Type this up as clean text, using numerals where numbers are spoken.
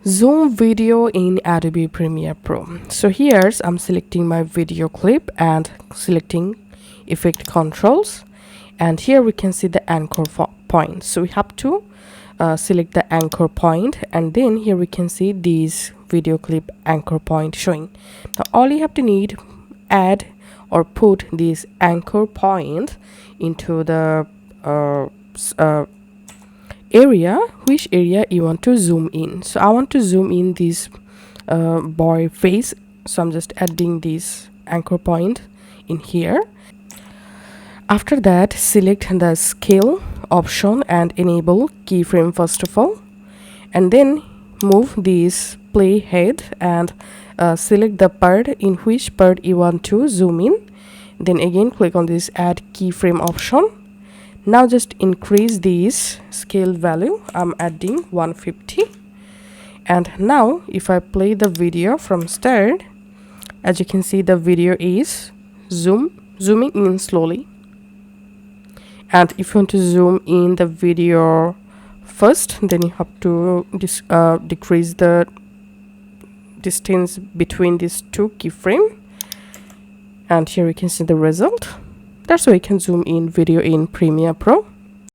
Zoom video in Adobe Premiere Pro. So here's I'm selecting my video clip and selecting effect controls, and here we can see the anchor point. So we have to select the anchor point, and then here we can see these video clip anchor point showing. Now all you have to need, add or put this anchor point into the area, which area you want to zoom in. So I want to zoom in this boy face, so I'm just adding this anchor point in here. After that, select the scale option and enable keyframe first of all, and then move this play head and select the part in which part you want to zoom in. Then again click on this add keyframe option. Now just increase this scale value. I'm adding 150, and now if I play the video from start, as you can see the video is zooming in slowly. And if you want to zoom in the video first, then you have to decrease the distance between these two keyframes, and here you can see the result. That's why you can zoom in video in Premiere Pro.